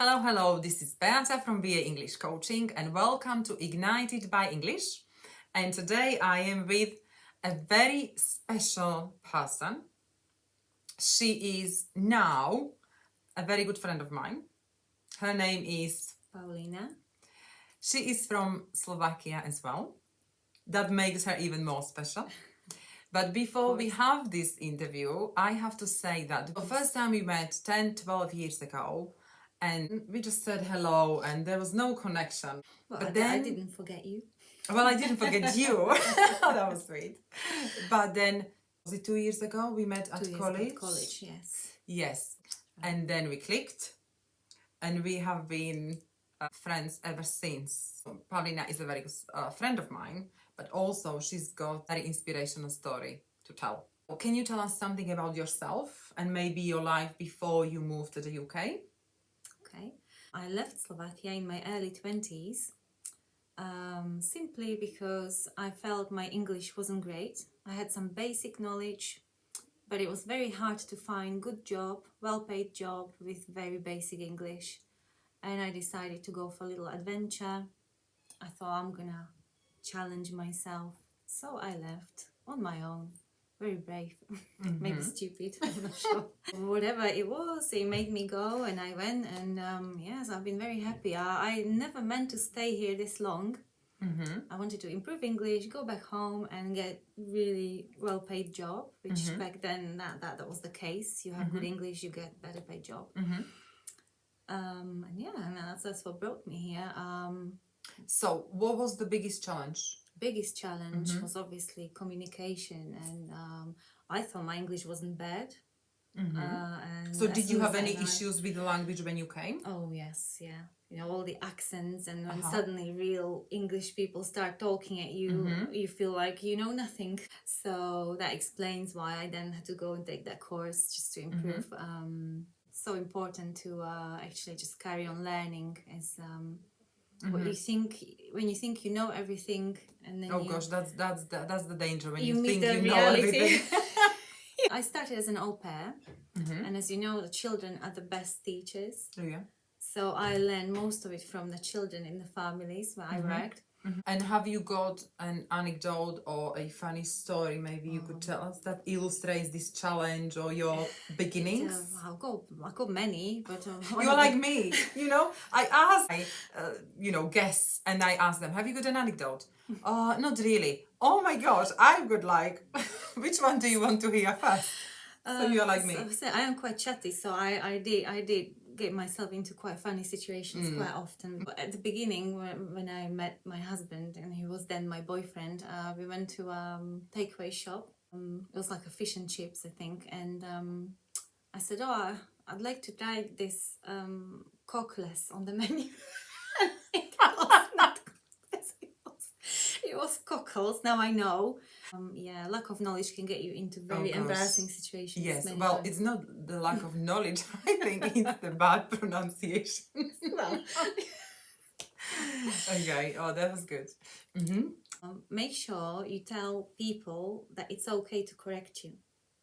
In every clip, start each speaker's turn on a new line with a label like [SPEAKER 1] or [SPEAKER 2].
[SPEAKER 1] Hello, hello, this is Beata from BA English Coaching and welcome to Ignited by English. And today I am with a very special person. She is now a very good friend of mine. Her name is
[SPEAKER 2] Paulina.
[SPEAKER 1] She is from Slovakia as well. That makes her even more special. But before we have this interview, I have to say that the first time we met 10, 12 years ago, and we just said hello and there was no connection.
[SPEAKER 2] Well,
[SPEAKER 1] But
[SPEAKER 2] I didn't forget you.
[SPEAKER 1] Well, I didn't forget you. That was sweet. But then, was it 2 years ago? We met at
[SPEAKER 2] 2 years
[SPEAKER 1] college?
[SPEAKER 2] At college, yes.
[SPEAKER 1] Yes. And then we clicked and we have been friends ever since. Paulina is a very good friend of mine, but also she's got a very inspirational story to tell. Can you tell us something about yourself and maybe your life before you moved to the UK?
[SPEAKER 2] Okay. I left Slovakia in my early 20s simply because I felt my English wasn't great. I had some basic knowledge, but it was very hard to find good job, well-paid job with very basic English. And I decided to go for a little adventure. I thought I'm gonna challenge myself. So I left on my own. Very brave. Maybe stupid, I'm not sure. Whatever it was, it made me go and I went and yes, I've been very happy. I never meant to stay here this long. I wanted to improve English, go back home and get really well-paid job, which back then that was the case. You have good English, you get better paid job. And yeah, and that's what brought me here.
[SPEAKER 1] So what was the biggest challenge?
[SPEAKER 2] Biggest challenge was obviously communication, and I thought my English wasn't bad. And
[SPEAKER 1] So did you have any
[SPEAKER 2] issues?
[SPEAKER 1] issues with the language when you came?
[SPEAKER 2] Oh yes, yeah. You know, all the accents, and when suddenly real English people start talking at you, you feel like you know nothing. So that explains why I then had to go and take that course just to improve. So important to actually just carry on learning as what you think when you think you know everything, and then
[SPEAKER 1] gosh, that's the danger when
[SPEAKER 2] you
[SPEAKER 1] you
[SPEAKER 2] meet
[SPEAKER 1] think
[SPEAKER 2] the
[SPEAKER 1] you know
[SPEAKER 2] reality.
[SPEAKER 1] everything.
[SPEAKER 2] I started as an au pair, and as you know, the children are the best teachers.
[SPEAKER 1] Oh, yeah.
[SPEAKER 2] So I learned most of it from the children in the families where I worked.
[SPEAKER 1] And have you got an anecdote or a funny story maybe you could tell us that illustrates this challenge or your beginnings?
[SPEAKER 2] I've got many, but
[SPEAKER 1] You're like me, you know. I ask my guests and I ask them, have you got an anecdote? Not really. Oh my gosh, I've got like, which one do you want to hear first? So you're like me.
[SPEAKER 2] So I am quite chatty, so I did get myself into quite funny situations quite often. But at the beginning, when I met my husband, and he was then my boyfriend, we went to a takeaway shop. It was like a fish and chips, I think, and I said, "Oh, I'd like to try this cockless on the menu." It was not cockless. It was cockles. Now I know. Yeah, lack of knowledge can get you into very embarrassing situations.
[SPEAKER 1] Yes,
[SPEAKER 2] many
[SPEAKER 1] well,
[SPEAKER 2] times.
[SPEAKER 1] it's not the lack of knowledge. I think it's the bad pronunciation.
[SPEAKER 2] Well,
[SPEAKER 1] Okay, oh, that was good.
[SPEAKER 2] make sure you tell people that it's okay to correct you.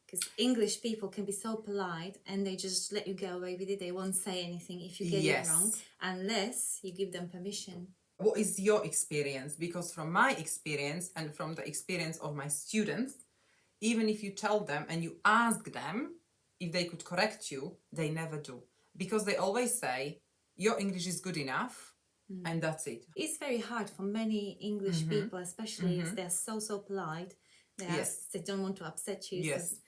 [SPEAKER 2] Because English people can be so polite and they just let you get away with it. They won't say anything if you get it wrong, unless you give them permission.
[SPEAKER 1] What is your experience? Because from my experience and from the experience of my students, even if you tell them and you ask them if they could correct you, they never do. Because they always say, your English is good enough, and that's it.
[SPEAKER 2] It's very hard for many English people, especially if they're so polite. They don't want to upset you.
[SPEAKER 1] Yes.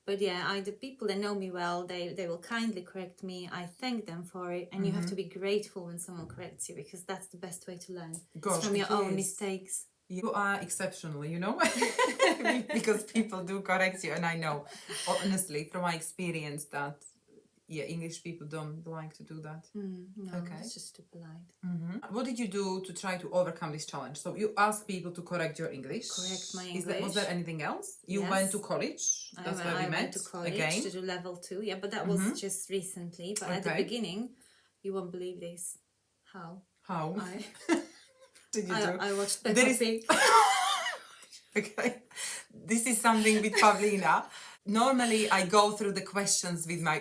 [SPEAKER 2] But yeah, the people that know me well, they will kindly correct me. I thank them for it. And you have to be grateful when someone corrects you, because that's the best way to learn.
[SPEAKER 1] Gosh,
[SPEAKER 2] it's from your
[SPEAKER 1] it
[SPEAKER 2] own
[SPEAKER 1] is.
[SPEAKER 2] mistakes.
[SPEAKER 1] You are exceptional, you know, because people do correct you. And I know, honestly, from my experience that, English people don't like to do that.
[SPEAKER 2] No,
[SPEAKER 1] Okay.
[SPEAKER 2] it's just too polite.
[SPEAKER 1] What did you do to try to overcome this challenge? So you asked people to correct your English.
[SPEAKER 2] Correct my English.
[SPEAKER 1] Was there anything else? You
[SPEAKER 2] Yes.
[SPEAKER 1] went to college. That's where we met.
[SPEAKER 2] I went to college
[SPEAKER 1] again.
[SPEAKER 2] to do level 2. Yeah, but that was just recently. But at the beginning, you won't believe this. How?
[SPEAKER 1] Did you do?
[SPEAKER 2] I watched Peppa Pig.
[SPEAKER 1] Okay, this is something with Paulina. Normally, I go through the questions with my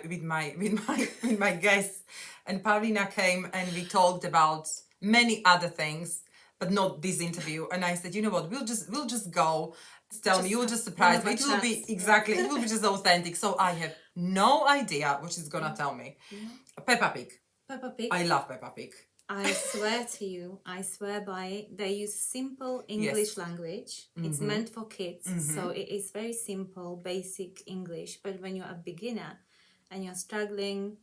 [SPEAKER 1] guests, and Paulina came and we talked about many other things, but not this interview. And I said, you know what, we'll just go. Tell me, you will just surprise me. It will be exactly, it will be just authentic. So I have no idea what she's gonna tell me.
[SPEAKER 2] Yeah.
[SPEAKER 1] Peppa Pig.
[SPEAKER 2] Peppa Pig.
[SPEAKER 1] I love Peppa Pig.
[SPEAKER 2] I swear to you, I swear by it. They use simple English language. It's meant for kids, so it is very simple, basic English. But when you're a beginner and you're struggling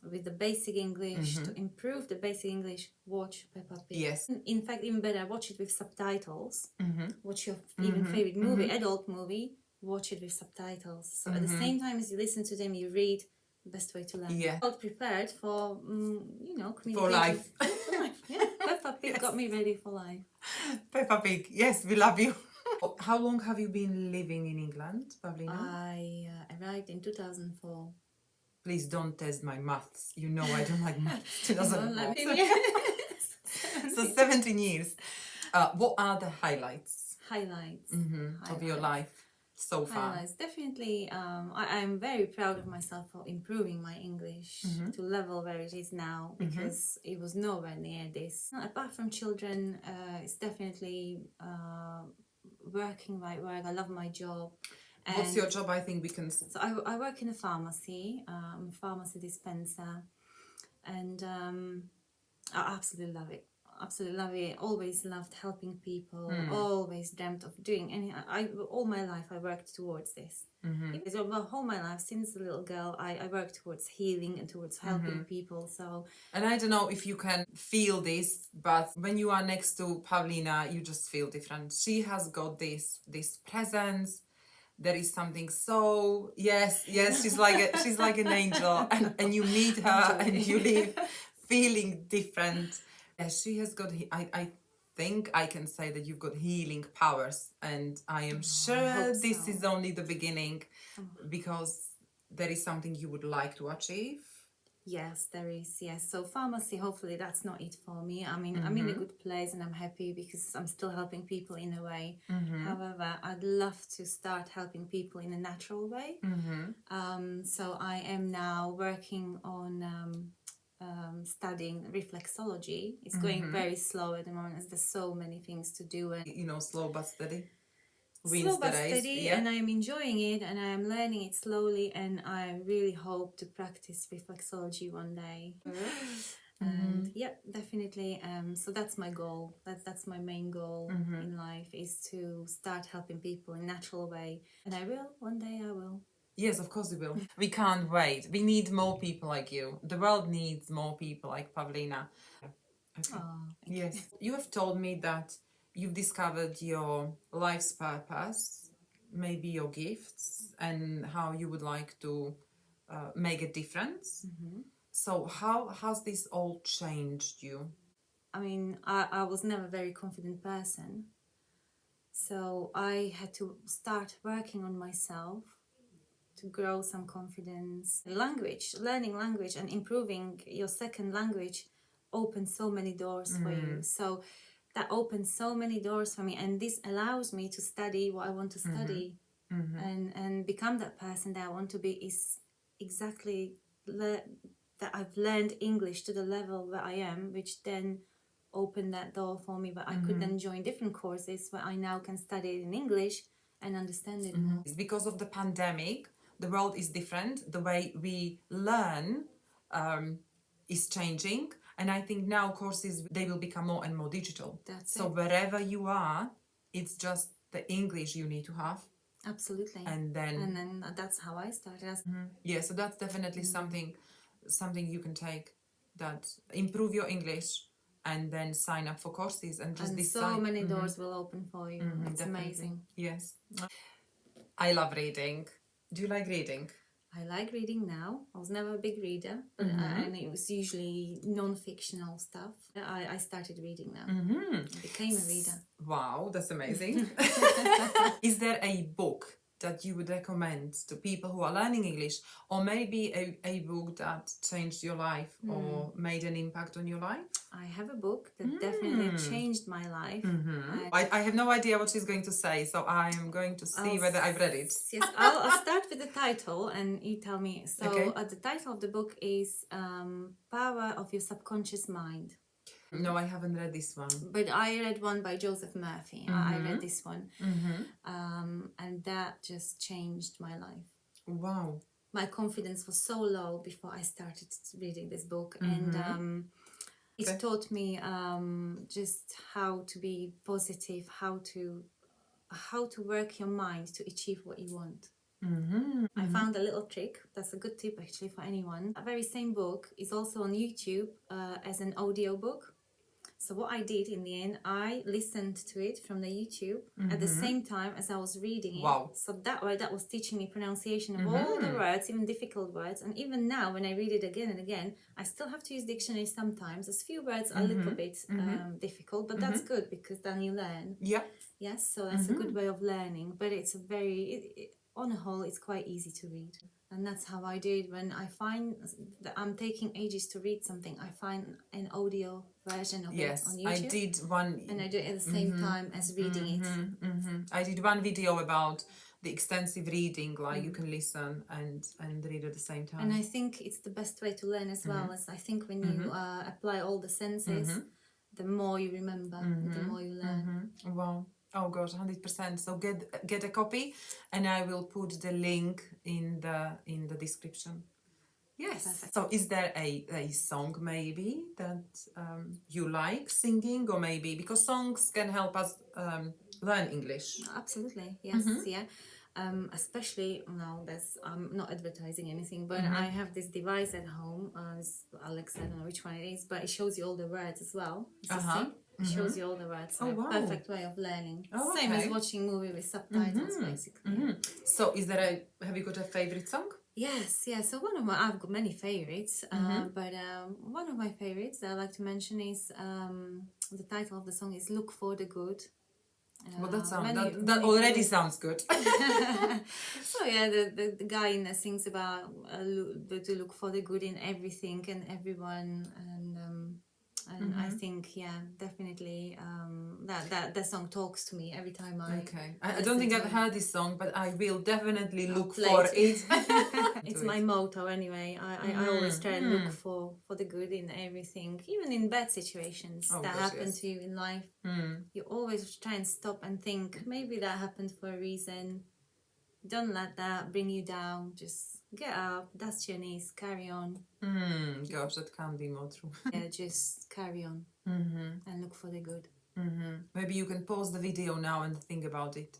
[SPEAKER 2] with the basic English, to improve the basic English, watch Peppa Pig.
[SPEAKER 1] Yes.
[SPEAKER 2] In fact, even better, watch it with subtitles. Watch your even favorite movie, adult movie, watch it with subtitles. So at the same time as you listen to them, you read. Best way to learn.
[SPEAKER 1] Yeah.
[SPEAKER 2] Got prepared for, communication.
[SPEAKER 1] For life.
[SPEAKER 2] For life. Yeah, Peppa Pig got me ready for life.
[SPEAKER 1] Peppa Pig, yes, we love you. How long have you been living in England, Paulina?
[SPEAKER 2] I arrived in 2004.
[SPEAKER 1] Please don't test my maths. You know I don't like maths. 2004. So 17 years. What are the highlights?
[SPEAKER 2] Highlights.
[SPEAKER 1] Of your life so far?
[SPEAKER 2] Highlights. Definitely, I'm very proud of myself for improving my English to level where it is now, because it was nowhere near this. Apart from children, it's definitely working right work. I love my job.
[SPEAKER 1] What's your job? I think we can...
[SPEAKER 2] So I work in a pharmacy. I'm a pharmacy dispenser, and I absolutely love it. Absolutely love it. Always loved helping people. Always dreamt of doing. And all my life I worked towards this. Because all my life, since a little girl, I worked towards healing and towards helping people. So.
[SPEAKER 1] And I don't know if you can feel this, but when you are next to Paulina, you just feel different. She has got this presence. There is something so yes, she's like an angel, and you meet her and you leave feeling different. Yes, she has got. I think I can say that you've got healing powers, and I am sure this is only the beginning, because there is something you would like to achieve.
[SPEAKER 2] Yes, there is. Yes, so pharmacy. Hopefully, that's not it for me. I mean, I'm in a good place, and I'm happy because I'm still helping people in a way. However, I'd love to start helping people in a natural way. So I am now working on. Studying reflexology. It's going very slow at the moment, as there's so many things to do, and
[SPEAKER 1] slow but steady.
[SPEAKER 2] Slow but steady, and I am enjoying it, and I am learning it slowly, and I really hope to practice reflexology one day. And yeah, definitely. So that's my goal. That's my main goal in life, is to start helping people in a natural way, and I will. One day I will.
[SPEAKER 1] Yes, of course we will. We can't wait. We need more people like you. The world needs more people like Paulina. Okay. Yes. You have told me that you've discovered your life's purpose, maybe your gifts, and how you would like to make a difference. So how has this all changed you?
[SPEAKER 2] I mean, I was never a very confident person. So I had to start working on myself to grow some confidence. Learning language and improving your second language opens so many doors for you. So that opens so many doors for me, and this allows me to study what I want to study and become that person that I want to be. Is exactly that I've learned English to the level where I am, which then opened that door for me, but I could then join different courses where I now can study it in English and understand it more.
[SPEAKER 1] Because of the pandemic, the world is different. The way we learn is changing, and I think now courses, they will become more and more digital. So wherever you are, it's just the English you need to have.
[SPEAKER 2] Absolutely.
[SPEAKER 1] And then
[SPEAKER 2] that's how I started.
[SPEAKER 1] Yeah, so that's definitely something you can take, that improve your English and then sign up for courses and just decide.
[SPEAKER 2] So many doors will open for you. It's definitely amazing.
[SPEAKER 1] Yes. I love reading. Do you like reading?
[SPEAKER 2] I like reading now. I was never a big reader, but and it was usually non-fictional stuff. I started reading now. I became a reader.
[SPEAKER 1] Wow, that's amazing. Is there a book that you would recommend to people who are learning English, or maybe a book that changed your life or made an impact on your life?
[SPEAKER 2] I have a book that definitely changed my life.
[SPEAKER 1] I have no idea what she's going to say, so I'm going to see whether I've read it.
[SPEAKER 2] Yes, I'll start with the title and you tell me. So
[SPEAKER 1] Okay.
[SPEAKER 2] the title of the book is Power of Your Subconscious Mind.
[SPEAKER 1] No, I haven't read this one.
[SPEAKER 2] But I read one by Joseph Murphy. I read this one. And that just changed my life.
[SPEAKER 1] Wow.
[SPEAKER 2] My confidence was so low before I started reading this book. And it taught me just how to be positive, how to work your mind to achieve what you want. I found a little trick. That's a good tip actually for anyone. That very same book is also on YouTube as an audio book. So what I did in the end, I listened to it from the YouTube at the same time as I was reading it.
[SPEAKER 1] Wow.
[SPEAKER 2] So that way, that was teaching me pronunciation of all the words, even difficult words. And even now, when I read it again and again, I still have to use dictionary sometimes. There's few words are a little bit difficult, but that's good because then you learn.
[SPEAKER 1] Yeah.
[SPEAKER 2] Yes, so that's a good way of learning. But it's a very, on a whole, it's quite easy to read. And that's how I do it. When I find that I'm taking ages to read something, I find an audio version of it on YouTube.
[SPEAKER 1] I did one.
[SPEAKER 2] And I do it at the same time as reading it.
[SPEAKER 1] I did one video about the extensive reading, like you can listen and read at the same time.
[SPEAKER 2] And I think it's the best way to learn as well. As I think when you apply all the senses, the more you remember, the more you learn.
[SPEAKER 1] Wow. Oh gosh, 100%. So get a copy, and I will put the link in the description. Yes.
[SPEAKER 2] Perfect.
[SPEAKER 1] So is there a song maybe that you like singing, or maybe because songs can help us learn English?
[SPEAKER 2] Absolutely, yes, yeah. Especially now, I'm not advertising anything, but I have this device at home. Alex, I don't know which one it is, but it shows you all the words as well. It shows you all the words. So
[SPEAKER 1] wow.
[SPEAKER 2] Perfect way of learning.
[SPEAKER 1] Oh,
[SPEAKER 2] Same as
[SPEAKER 1] okay.
[SPEAKER 2] watching movie with subtitles, basically.
[SPEAKER 1] So have you got a favorite song?
[SPEAKER 2] Yes, yeah. So I've got many favorites, but one of my favorites that I like to mention is the title of the song is "Look for the Good."
[SPEAKER 1] Well, that already sounds good.
[SPEAKER 2] So yeah, the guy in there sings about to look for the good in everything and everyone, and I think definitely that song talks to me every time I.
[SPEAKER 1] Okay, I don't think I've heard this song, but I will definitely look
[SPEAKER 2] play
[SPEAKER 1] for
[SPEAKER 2] it.
[SPEAKER 1] it.
[SPEAKER 2] It's my motto anyway. I always try and look for the good in everything, even in bad situations that happen to you in life. You always try and stop and think, maybe that happened for a reason. Don't let that bring you down. Just get up, dust your knees, carry on.
[SPEAKER 1] Gosh, that can't be more true.
[SPEAKER 2] Yeah, just carry on and look for the good.
[SPEAKER 1] Maybe you can pause the video now and think about it.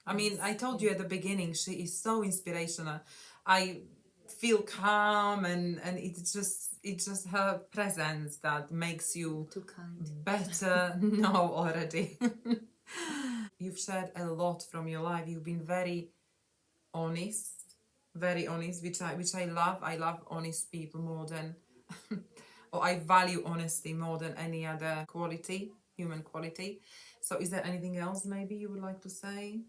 [SPEAKER 1] I mean, I told you at the beginning, she is so inspirational. I feel calm, and it's just her presence that makes you
[SPEAKER 2] Too kind.
[SPEAKER 1] better. No, already. You've shared a lot from your life. You've been very honest, which I love. I love honest people more than, or I value honesty more than any other quality, human quality. So is there anything else maybe you would like to say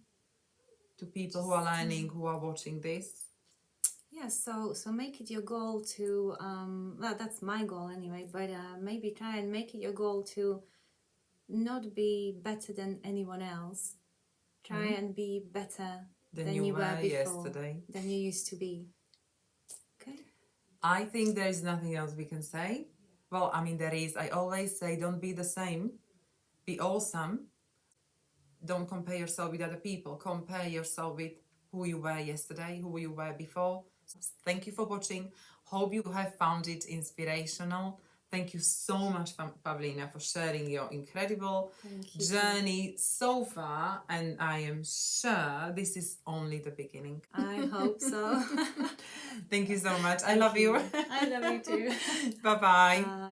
[SPEAKER 1] to people who are learning, who are watching this?
[SPEAKER 2] Yeah, so make it your goal to well, that's my goal anyway, but maybe try and make it your goal to not be better than anyone else. Try and be better than you were before,
[SPEAKER 1] yesterday,
[SPEAKER 2] than you used to be. Okay.
[SPEAKER 1] I think there is nothing else we can say. Well, I mean, there is. I always say, don't be the same, be awesome. Don't compare yourself with other people. Compare yourself with who you were yesterday, who you were before. So thank you for watching. Hope you have found it inspirational. Thank you so much, Paulina, for sharing your incredible journey so far. And I am sure this is only the beginning.
[SPEAKER 2] I hope so.
[SPEAKER 1] Thank you so much. I love you.
[SPEAKER 2] I love you too.
[SPEAKER 1] Bye-bye.